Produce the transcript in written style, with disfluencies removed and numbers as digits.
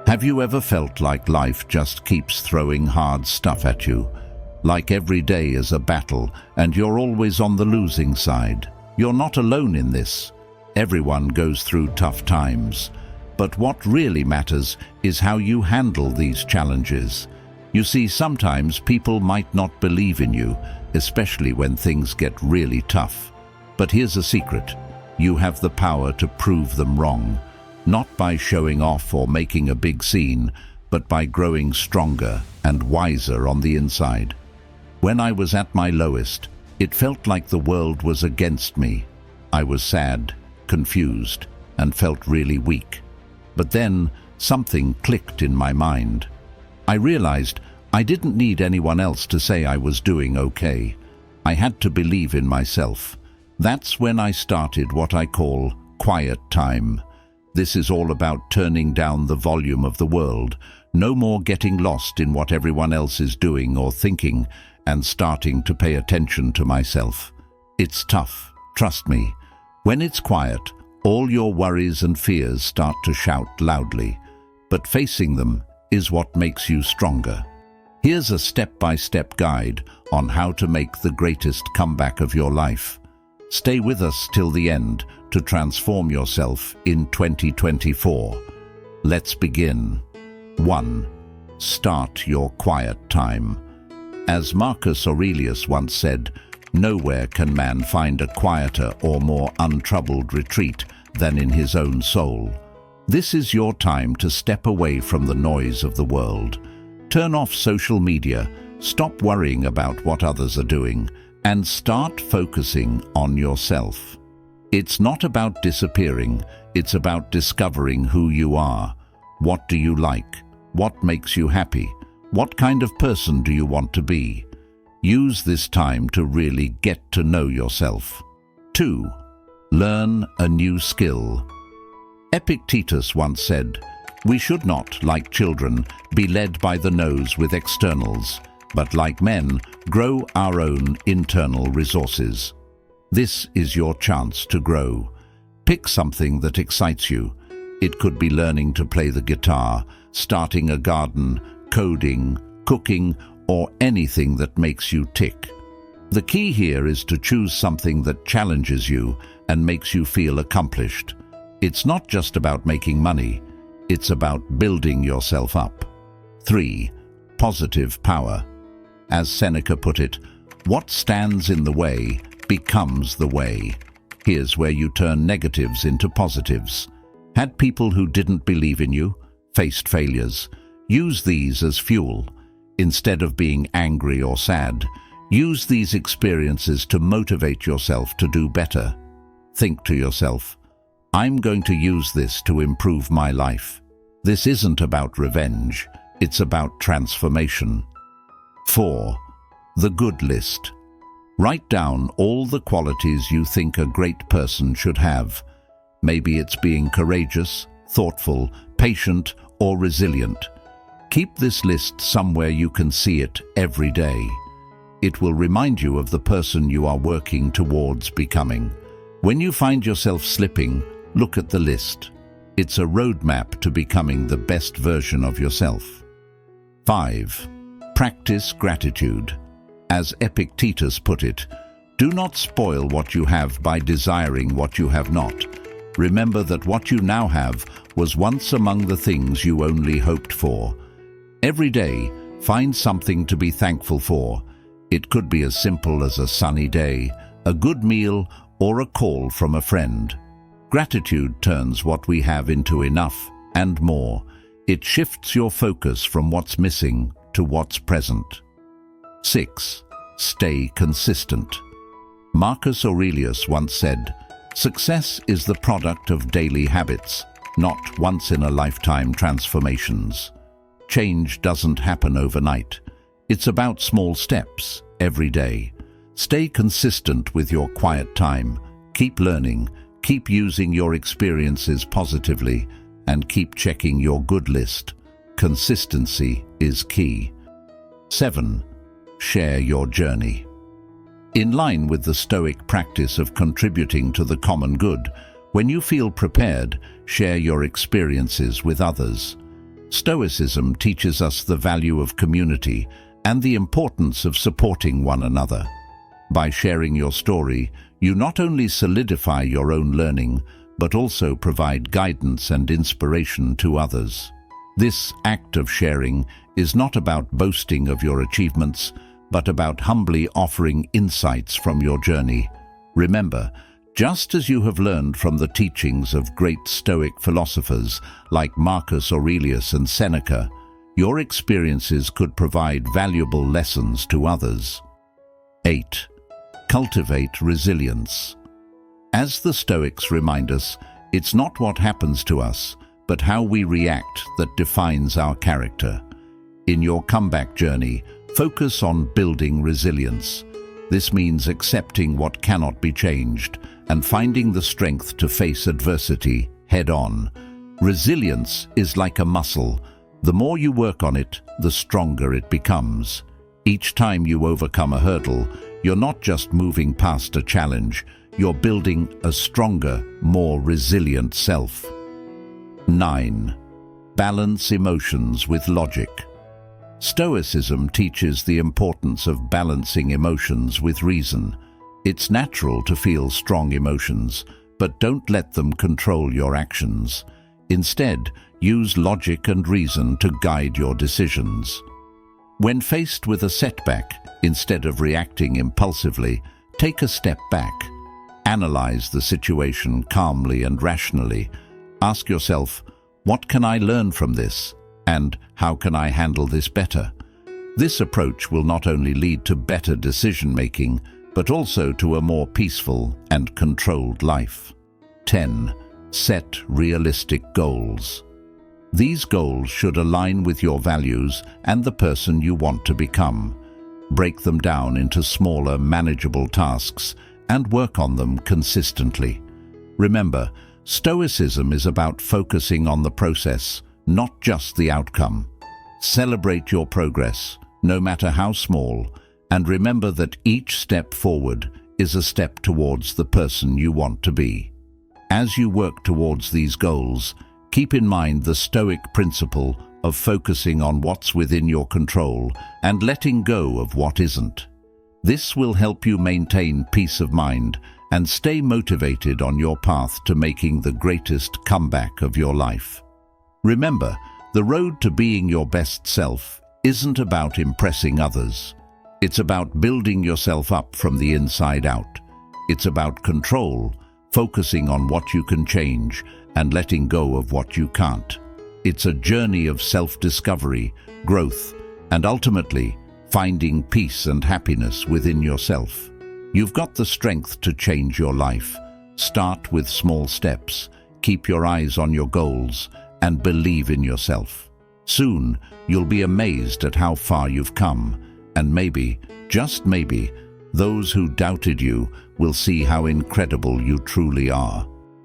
Have you ever felt like life just keeps throwing hard stuff at you? Like every day is a battle and you're always on the losing side? You're not alone in this. Everyone goes through tough times. But what really matters is how you handle these challenges. You see, sometimes people might not believe in you, especially when things get really tough. But here's a secret. You have the power to prove them wrong. Not by showing off or making a big scene, but by growing stronger and wiser on the inside. When I was at my lowest, it felt like the world was against me. I was sad, confused, and felt really weak. But then something clicked in my mind. I realized I didn't need anyone else to say I was doing okay. I had to believe in myself. That's when I started what I call quiet time. This is all about turning down the volume of the world, no more getting lost in what everyone else is doing or thinking, and starting to pay attention to myself. It's tough, trust me. When it's quiet, all your worries and fears start to shout loudly, but facing them is what makes you stronger. Here's a step-by-step guide on how to make the greatest comeback of your life. Stay with us till the end to transform yourself in 2024. Let's begin. 1. Start your quiet time. As Marcus Aurelius once said, nowhere can man find a quieter or more untroubled retreat than in his own soul. This is your time to step away from the noise of the world. Turn off social media, stop worrying about what others are doing, and start focusing on yourself. It's not about disappearing, it's about discovering who you are. What do you like? What makes you happy? What kind of person do you want to be? Use this time to really get to know yourself. 2. Learn a new skill. Epictetus once said, "We should not, like children, be led by the nose with externals, but like men, grow our own internal resources." This is your chance to grow. Pick something that excites you. It could be learning to play the guitar, starting a garden, coding, cooking, or anything that makes you tick. The key here is to choose something that challenges you and makes you feel accomplished. It's not just about making money, it's about building yourself up. 3. Positive power. As Seneca put it, what stands in the way becomes the way. Here's where you turn negatives into positives. Had people who didn't believe in you, faced failures, use these as fuel. Instead of being angry or sad, use these experiences to motivate yourself to do better. Think to yourself, I'm going to use this to improve my life. This isn't about revenge, it's about transformation. 4. The good list. Write down all the qualities you think a great person should have. Maybe it's being courageous, thoughtful, patient, or resilient. Keep this list somewhere you can see it every day. It will remind you of the person you are working towards becoming. When you find yourself slipping, look at the list. It's a roadmap to becoming the best version of yourself. 5. Practice gratitude. As Epictetus put it, do not spoil what you have by desiring what you have not. Remember that what you now have was once among the things you only hoped for. Every day, find something to be thankful for. It could be as simple as a sunny day, a good meal, or a call from a friend. Gratitude turns what we have into enough and more. It shifts your focus from what's missing to what's present. 6. Stay consistent. Marcus Aurelius once said, "Success is the product of daily habits, not once-in-a-lifetime transformations." Change doesn't happen overnight. It's about small steps every day. Stay consistent with your quiet time. Keep learning, keep using your experiences positively, and keep checking your good list. Consistency is key. 7. Share your journey. In line with the Stoic practice of contributing to the common good, when you feel prepared, share your experiences with others. Stoicism teaches us the value of community and the importance of supporting one another. By sharing your story, you not only solidify your own learning, but also provide guidance and inspiration to others. This act of sharing is not about boasting of your achievements, but about humbly offering insights from your journey. Remember, just as you have learned from the teachings of great Stoic philosophers like Marcus Aurelius and Seneca, your experiences could provide valuable lessons to others. 8. Cultivate resilience. As the Stoics remind us, it's not what happens to us, but how we react that defines our character. In your comeback journey, focus on building resilience. This means accepting what cannot be changed and finding the strength to face adversity head-on. Resilience is like a muscle. The more you work on it, the stronger it becomes. Each time you overcome a hurdle, you're not just moving past a challenge, you're building a stronger, more resilient self. 9. Balance emotions with logic. Stoicism teaches the importance of balancing emotions with reason. It's natural to feel strong emotions, but don't let them control your actions. Instead, use logic and reason to guide your decisions. When faced with a setback, instead of reacting impulsively, take a step back. Analyze the situation calmly and rationally. Ask yourself, what can I learn from this? And how can I handle this better? This approach will not only lead to better decision-making, but also to a more peaceful and controlled life. 10. Set realistic goals. These goals should align with your values and the person you want to become. Break them down into smaller, manageable tasks and work on them consistently. Remember, Stoicism is about focusing on the process, not just the outcome. Celebrate your progress, no matter how small, and remember that each step forward is a step towards the person you want to be. As you work towards these goals, keep in mind the Stoic principle of focusing on what's within your control and letting go of what isn't. This will help you maintain peace of mind and stay motivated on your path to making the greatest comeback of your life. Remember, the road to being your best self isn't about impressing others. It's about building yourself up from the inside out. It's about control, focusing on what you can change and letting go of what you can't. It's a journey of self-discovery, growth, and ultimately, finding peace and happiness within yourself. You've got the strength to change your life. Start with small steps, keep your eyes on your goals, and believe in yourself. Soon, you'll be amazed at how far you've come, and maybe, just maybe, those who doubted you will see how incredible you truly are.